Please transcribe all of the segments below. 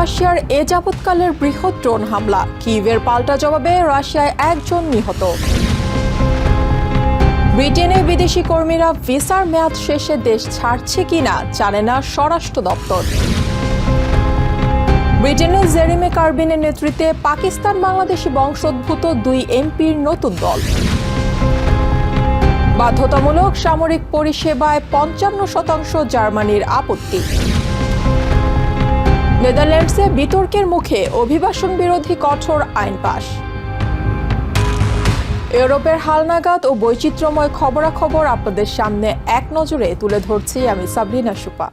রাশিয়ার এ যাবৎকালের বৃহৎ ড্রোন হামলা, কিয়েভের পাল্টা জবাবে রাশিয়ায় একজন নিহত। ব্রিটেনে বিদেশি কর্মীরা ভিসার মেয়াদ শেষে দেশ ছাড়ছে কিনা জানে না স্বরাষ্ট্র দপ্তর। ব্রিটেনের জেরেমি কারবিনের নেতৃত্বে পাকিস্তান বাংলাদেশি বংশোদ্ভূত 2 এমপির নতুন দল। বাধ্যতামূলক সামরিক পরিষেবায় 55% জার্মানির আপত্তি। নেদারল্যান্ডসে বিতর্কের মুখে অভিবাসন বিরোধী কঠোর আইন পাস। ইউরোপের হালনাগাদ ও বৈচিত্র্যময় খবরাখবর আপনাদের সামনে এক নজরে তুলে ধরছি আমি সাবরিনা সুপা।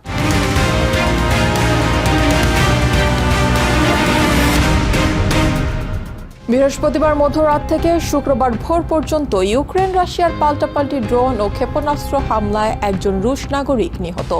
বৃহস্পতিবার মধ্যরাত থেকে শুক্রবার ভোর পর্যন্ত ইউক্রেন রাশিয়ার পাল্টাপাল্টি ড্রোন ও ক্ষেপণাস্ত্র হামলায় একজন রুশ নাগরিক নিহত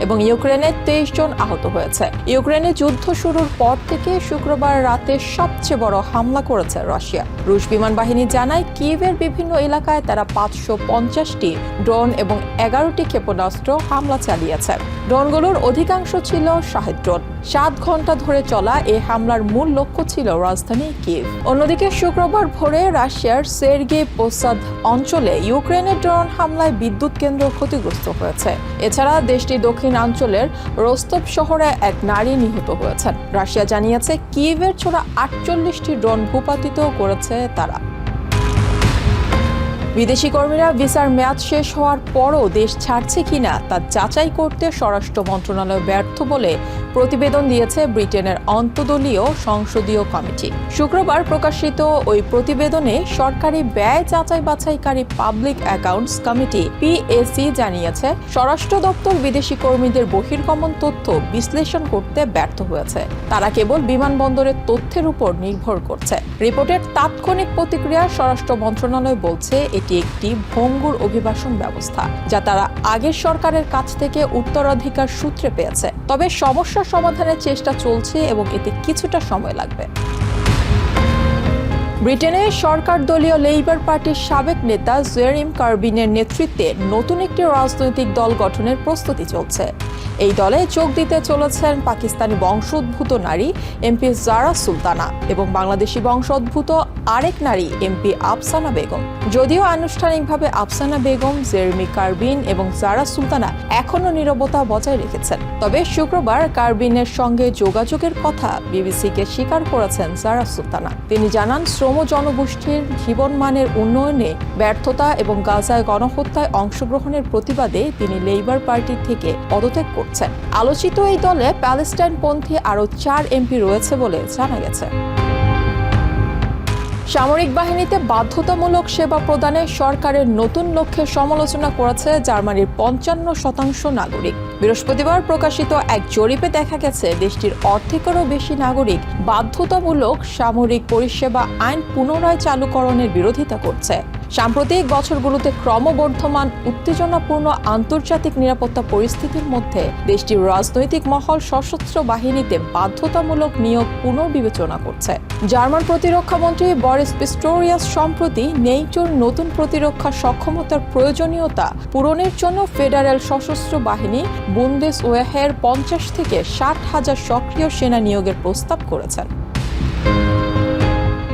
এবং ইউক্রেনের 23 জন আহত হয়েছে। ইউক্রেনে যুদ্ধ শুরুর পর থেকে শুক্রবার রাতে সবচেয়ে বড় হামলা করেছে রাশিয়া। রুশ বিমান বাহিনী জানায় কিয়েভের বিভিন্ন এলাকায় তারা 550টি ড্রোন এবং 11টি ক্ষেপণাস্ত্র হামলা চালিয়েছে। ড্রোনগুলোর অধিকাংশ ছিল শাহেদ ড্রোন। 7 ঘন্টা ধরে চলা এই হামলার মূল লক্ষ্য ছিল রাজধানী কিয়েভ। অন্যদিকে শুক্রবার ভোরে রাশিয়ার সের্গেই পোসাদ অঞ্চলে ইউক্রেনের ড্রোন হামলায় বিদ্যুৎ কেন্দ্র ক্ষতিগ্রস্ত হয়েছে। এছাড়া দেশটির দক্ষিণাঞ্চলের রোস্তভ শহরে এক নারী নিহত হয়েছেন। রাশিয়া জানিয়েছে কিয়েভের ছোড়া 48টি ড্রোন ভূপাতিত করেছে তারা। বিদেশি কর্মীরা ভিসার মেয়াদ শেষ হওয়ার পরও দেশ ছাড়ছে কিনা তা যাচাই করতে স্বরাষ্ট্র মন্ত্রণালয় ব্যর্থ বলে প্রতিবেদন দিয়েছে ব্রিটেনের অন্তর্দলীয় সংসদীয় কমিটি। শুক্রবার প্রকাশিত ওই প্রতিবেদনে সরকারি ব্যয় যাচাই বাছাইকারী পাবলিক অ্যাকাউন্টস কমিটি পিএসি জানিয়েছে স্বরাষ্ট্র দপ্তর বিদেশি কর্মীদের বহির্গমন তথ্য বিশ্লেষণ করতে ব্যর্থ হয়েছে। তারা কেবল বিমানবন্দরের তথ্যের উপর নির্ভর করছে। রিপোর্টের তাৎক্ষণিক প্রতিক্রিয়া স্বরাষ্ট্র মন্ত্রণালয় বলছে এটি একটি ভঙ্গুর অভিবাসন ব্যবস্থা যা তারা আগের সরকারের কাছ থেকে উত্তরাধিকার সূত্রে পেয়েছে। তবে সমস্যা সমাধানের চেষ্টা চলছে এবং এতে কিছুটা সময় লাগবে। ব্রিটেনে সরকার দলীয় লেইবার পার্টির সাবেক নেতা জেরেমি কারবিনের নেতৃত্বে নতুন একটি রাজনৈতিক দল গঠনের প্রস্তুতি চলছে। এই দলে যোগ দিতে চলেছেন পাকিস্তানি বংশোদ্ভূত নারী এমপি জারা সুলতানা এবং বাংলাদেশি বংশোদ্ভূত আরেক নারী এমপি আফসানা বেগম। যদিও আনুষ্ঠানিকভাবে আফসানা বেগম, জেরেমি কারবিন এবং জারা সুলতানা এখনও নীরবতা বজায় রেখেছেন। তবে শুক্রবার কারবিনের সঙ্গে যোগাযোগের কথা বিবিসিকে স্বীকার করেছেন জারা সুলতানা। তিনি জানান শ্রম জনগোষ্ঠীর জীবনমানের উন্নয়নে ব্যর্থতা এবং গাজায় গণহত্যায় অংশগ্রহণের প্রতিবাদে তিনি লেইবার পার্টি থেকে পদত্যাগ করছেন। আলোচিত এই দলে প্যালেস্টাইনপন্থী আরও 4 এমপি রয়েছে বলে জানা গেছে। সামরিক বাহিনীতে বাধ্যতামূলক সেবা প্রদানে সরকারের নতুন লক্ষ্যের সমালোচনা করেছে জার্মানির 55% নাগরিক। বৃহস্পতিবার প্রকাশিত এক জরিপে দেখা গেছে দেশটির অর্ধেকেরও বেশি নাগরিক বাধ্যতামূলক সামরিক পরিষেবা আইন পুনরায় চালুকরণের বিরোধিতা করছে। সাম্প্রতিক বছরগুলোতে ক্রমবর্ধমান উত্তেজনাপূর্ণ আন্তর্জাতিক নিরাপত্তা পরিস্থিতির মধ্যে দেশটির রাজনৈতিক মহল সশস্ত্র বাহিনীতে বাধ্যতামূলক নিয়োগ পুনর্বিবেচনা করছে। জার্মান প্রতিরক্ষা মন্ত্রী বরিস পিস্টোরিয়াস সম্প্রতি নেটোর নতুন প্রতিরক্ষা সক্ষমতার প্রয়োজনীয়তা পূরণের জন্য ফেডারেল সশস্ত্র বাহিনী বুন্দেসওয়েহের 50 থেকে 60,000 সক্রিয় সেনা নিয়োগের প্রস্তাব করেছেন।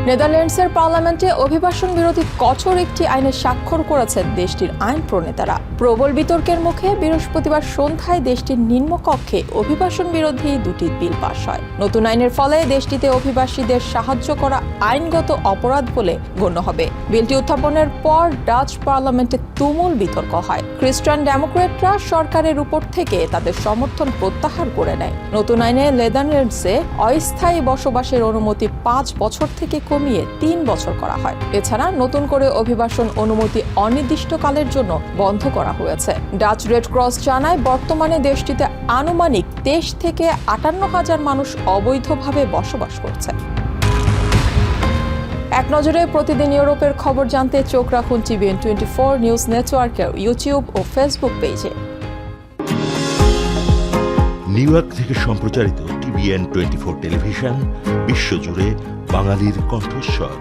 নেদারল্যান্ডসের পার্লামেন্টে অভিবাসন বিরোধী কঠোর একটি আইনে স্বাক্ষর করেছেন দেশটির আইন প্রণেতারা। প্রবল বিতর্কের মুখে বৃহস্পতিবার সন্ধ্যায় দেশটির নিম্নকক্ষে অভিবাসন বিরোধী 2টি বিল পাস হয়। নতুন আইনের ফলে দেশটিতে অভিবাসীদের সাহায্য করা আইনগত অপরাধ বলে গণ্য হবে। বিলটি উত্থাপনের পর ডাচ পার্লামেন্টে তুমুল বিতর্ক হয়। খ্রিস্টান ডেমোক্র্যাটরা সরকারের উপর থেকে তাদের সমর্থন প্রত্যাহার করে নেয়। নতুন আইনে নেদারল্যান্ডসে অস্থায়ী বসবাসের অনুমতি 5 বছর থেকে কমিয়ে 3 বছর করা হয়। এছাড়া নতুন করে অভিবাসন অনুমতি অনির্দিষ্টকালের জন্য বন্ধ করা হয়েছে। ডাচ রেড ক্রস জানায় বর্তমানে দেশটিতে আনুমানিক 23 থেকে 58,000 মানুষ অবৈধভাবে বসবাস করছে। এক নজরে প্রতিদিন ইউরোপের খবর জানতে চোখ রাখুন টিভিএন 24 নিউজ নেটওয়ার্কের ইউটিউব ও ফেসবুক পেজে। নিউ ইয়র্ক থেকে সম্প্রচারিত টিভিএন 24 টেলিভিশন বিশ্বজুড়ে বাঙালির কণ্ঠস্বর।